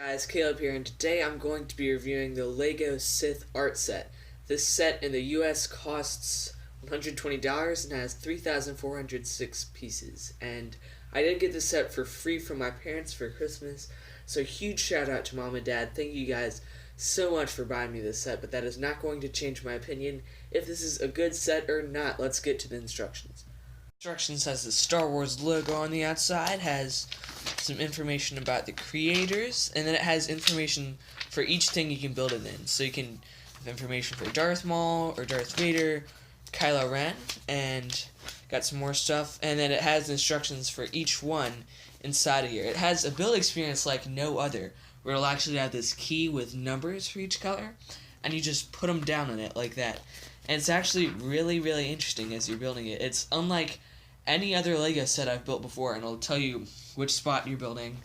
Guys, Caleb here, and today I'm going to be reviewing the LEGO Sith art set. This set in the US costs $120 and has 3,406 pieces. And I did get this set for free from my parents for Christmas, so huge shout out to Mom and Dad. Thank you guys so much for buying me this set, but that is not going to change my opinion if this is a good set or not. Let's get to the instructions. Instructions has the Star Wars logo on the outside, has some information about the creators, and then it has information for each thing you can build it in. So you can have information for Darth Maul or Darth Vader, Kylo Ren, and got some more stuff. And then it has instructions for each one inside of here. It has a build experience like no other, where it'll actually have this key with numbers for each color, and you just put them down on it like that. And it's actually really, really interesting as you're building it. It's unlike any other LEGO set I've built before, and it'll tell you which spot you're building.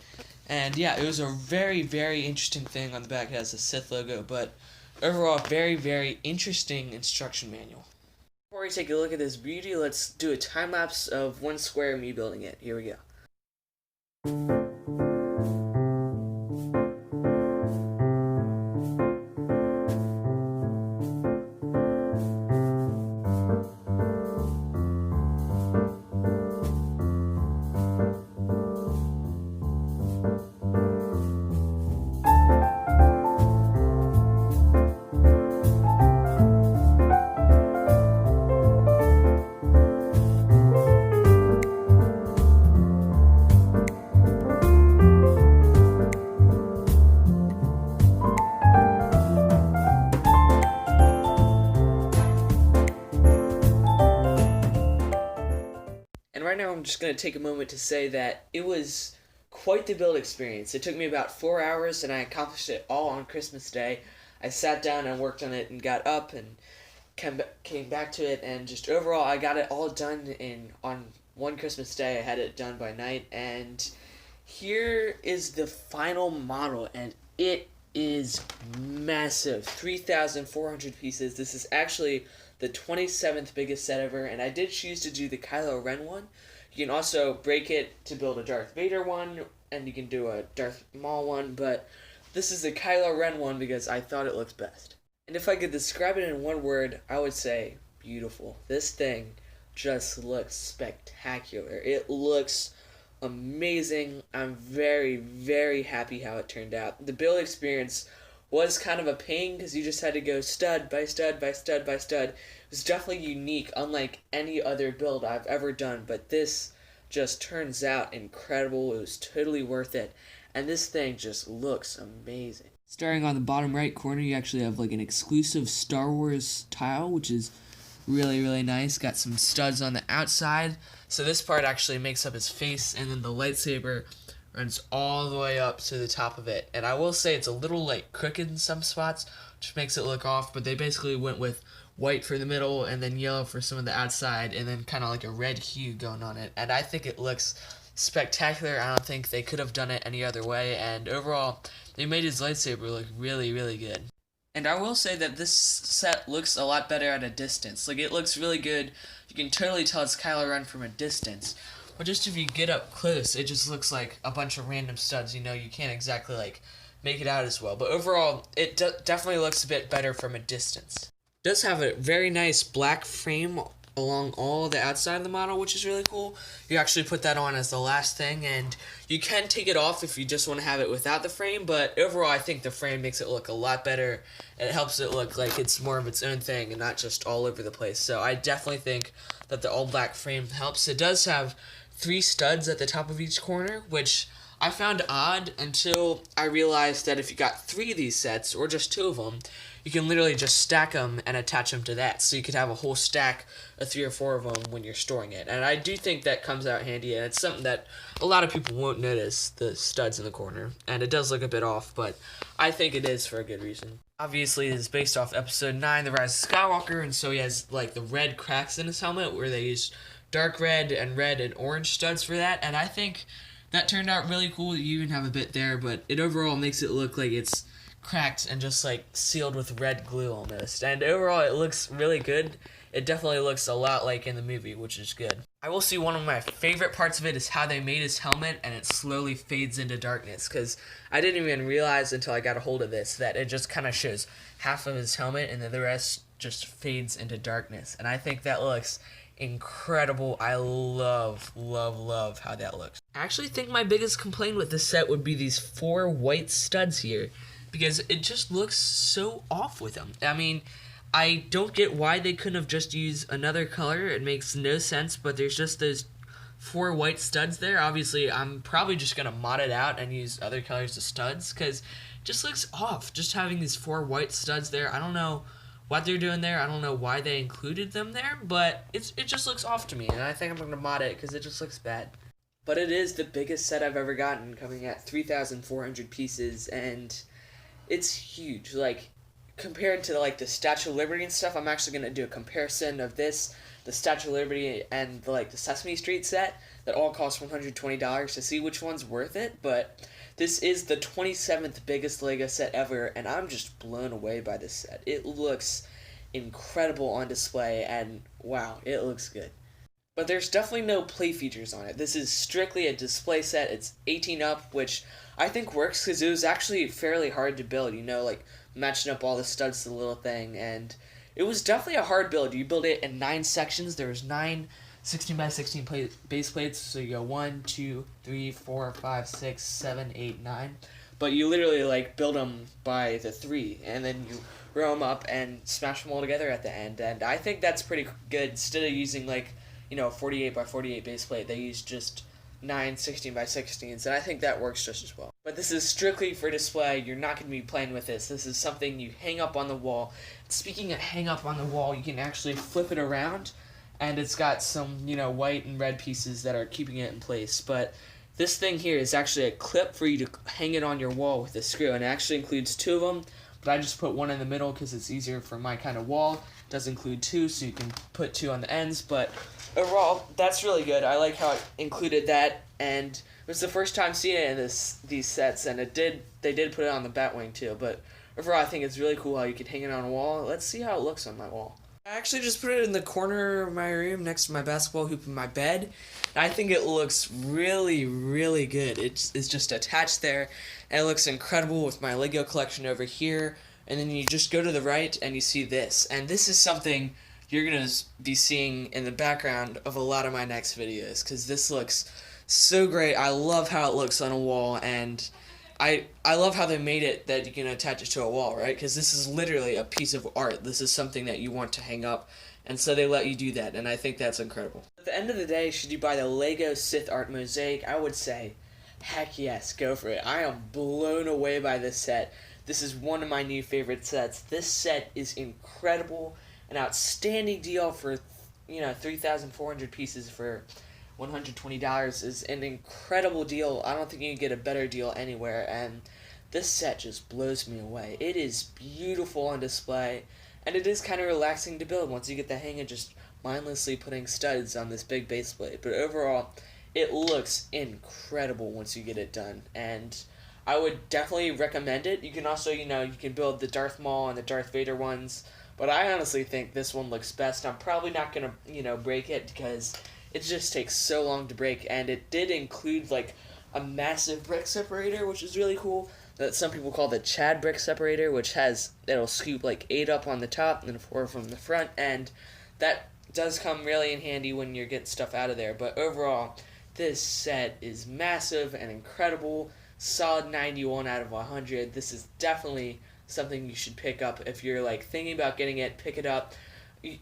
And yeah, it was a very, very interesting thing on the back. It has the Sith logo, but overall, very, very interesting instruction manual. Before we take a look at this beauty, let's do a time lapse of one square of me building it. Here we go. Right now I'm just going to take a moment to say that it was quite the build experience. It took me about 4 hours and I accomplished it all on Christmas Day. I sat down and worked on it and got up and came back to it, and just overall I got it all done on one Christmas Day. I had it done by night, and here is the final model, and it is massive. 3,400 pieces. This is actually the 27th biggest set ever, and I did choose to do the Kylo Ren one. You can also break it to build a Darth Vader one, and you can do a Darth Maul one, but this is the Kylo Ren one because I thought it looked best. And if I could describe it in one word, I would say beautiful. This thing just looks spectacular. It looks amazing. I'm very, very happy how it turned out. The build experience was kind of a pain because you just had to go stud by stud by stud by stud. It was definitely unique, unlike any other build I've ever done, but this just turns out incredible. It was totally worth it, and this thing just looks amazing. Starting on the bottom right corner, you actually have like an exclusive Star Wars tile, which is really, really nice. Got some studs on the outside, so this part actually makes up his face, and then the lightsaber runs all the way up to the top of it. And I will say it's a little like crooked in some spots, which makes it look off, but they basically went with white for the middle and then yellow for some of the outside, and then kind of like a red hue going on it. And I think it looks spectacular. I don't think they could have done it any other way, and overall they made his lightsaber look really, really good. And I will say that this set looks a lot better at a distance. Like, it looks really good. You can totally tell it's Kylo Ren from a distance. But just if you get up close, it just looks like a bunch of random studs. You can't exactly, like, make it out as well. But overall, it definitely looks a bit better from a distance. It does have a very nice black frame along all the outside of the model, which is really cool. You actually put that on as the last thing, and you can take it off if you just want to have it without the frame, but overall I think the frame makes it look a lot better, and it helps it look like it's more of its own thing and not just all over the place. So I definitely think that the all black frame helps. It does have 3 studs at the top of each corner, which I found odd until I realized that if you got 3 of these sets, or just 2 of them, you can literally just stack them and attach them to that. So you could have a whole stack of 3 or 4 of them when you're storing it. And I do think that comes out handy, and it's something that a lot of people won't notice, the studs in the corner. And it does look a bit off, but I think it is for a good reason. Obviously, it is based off Episode 9, The Rise of Skywalker, and so he has like the red cracks in his helmet where they use dark red and orange studs for that. And I think that turned out really cool. You even have a bit there, but it overall makes it look like it's cracked and just like sealed with red glue almost. And overall it looks really good. it definitely looks a lot like in the movie, which is good. I will say one of my favorite parts of it is how they made his helmet and it slowly fades into darkness, because I didn't even realize until I got a hold of this that it just kind of shows half of his helmet and then the rest just fades into darkness. And I think that looks incredible. I love how that looks. I actually think my biggest complaint with this set would be these 4 white studs here, because it just looks so off with them. I mean, I don't get why they couldn't have just used another color. It makes no sense, but there's just those 4 white studs there. Obviously, I'm probably just going to mod it out and use other colors of studs, because it just looks off. Just having these 4 white studs there, I don't know what they're doing there. I don't know why they included them there, but it just looks off to me, and I think I'm going to mod it because it just looks bad. But it is the biggest set I've ever gotten, coming at 3,400 pieces, and it's huge. Like, compared to like the Statue of Liberty and stuff, I'm actually going to do a comparison of this, the Statue of Liberty, and the Sesame Street set that all cost $120 to see which one's worth it. But this is the 27th biggest Lego set ever, and I'm just blown away by this set. It looks incredible on display, and wow, it looks good. But there's definitely no play features on it. This is strictly a display set. It's 18 up, which I think works because it was actually fairly hard to build, matching up all the studs to the little thing. And it was definitely a hard build. You build it in 9 sections. There was 9 16 by 16 base plates. So you go 1, 2, 3, 4, 5, 6, 7, 8, 9. But you literally build them by the 3, and then you row them up and smash them all together at the end. And I think that's pretty good. Instead of using 48 by 48 base plate, they use just 9 16 by 16s, and I think that works just as well. But this is strictly for display. You're not going to be playing with this. This is something you hang up on the wall. Speaking of hang up on the wall, you can actually flip it around, and it's got some, white and red pieces that are keeping it in place. But this thing here is actually a clip for you to hang it on your wall with a screw, and it actually includes 2 of them, but I just put one in the middle because it's easier for my kind of wall. It does include 2, so you can put 2 on the ends, but overall, that's really good. I like how it included that, and it was the first time seeing it in these sets, and they did put it on the Batwing too. But overall, I think it's really cool how you can hang it on a wall. Let's see how it looks on my wall. I actually just put it in the corner of my room next to my basketball hoop in my bed. I think it looks really, really good. It's just attached there, and it looks incredible with my Lego collection over here. And then you just go to the right, and you see this. And this is something you're going to be seeing in the background of a lot of my next videos, because this looks so great. I love how it looks on a wall, and I love how they made it that you can attach it to a wall, right? Because this is literally a piece of art. This is something that you want to hang up, and so they let you do that, and I think that's incredible. At the end of the day, should you buy the Lego Sith Art Mosaic? I would say, heck yes, go for it. I am blown away by this set. This is one of my new favorite sets. This set is incredible. An outstanding deal for 3,400 pieces for $120 is an incredible deal. I don't think you can get a better deal anywhere, and this set just blows me away. It is beautiful on display, and it is kind of relaxing to build once you get the hang of just mindlessly putting studs on this big base plate. But overall, it looks incredible once you get it done, and I would definitely recommend it. You can also, you can build the Darth Maul and the Darth Vader ones, but I honestly think this one looks best. I'm probably not going to, break it because it just takes so long to break, and it did include, a massive brick separator, which is really cool, that some people call the Chad brick separator, which it'll scoop, 8 up on the top and then 4 from the front, and that does come really in handy when you're getting stuff out of there. But overall, this set is massive and incredible. Solid 91 out of 100. This is definitely something you should pick up if you're thinking about getting it. Pick it up.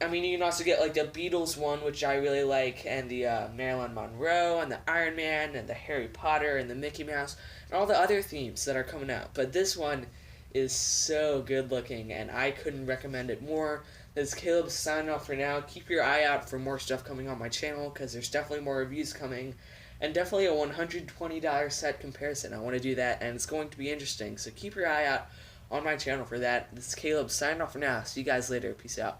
I mean, you can also get the Beatles one, which I really like, and the Marilyn Monroe, and the Iron Man, and the Harry Potter, and the Mickey Mouse, and all the other themes that are coming out. But this one is so good looking, and I couldn't recommend it more. This is Caleb signing off for now. Keep your eye out for more stuff coming on my channel, because there's definitely more reviews coming, and definitely a $120 set comparison. I want to do that, and it's going to be interesting, so keep your eye out on my channel for that. This is Caleb signing off for now. See you guys later. Peace out.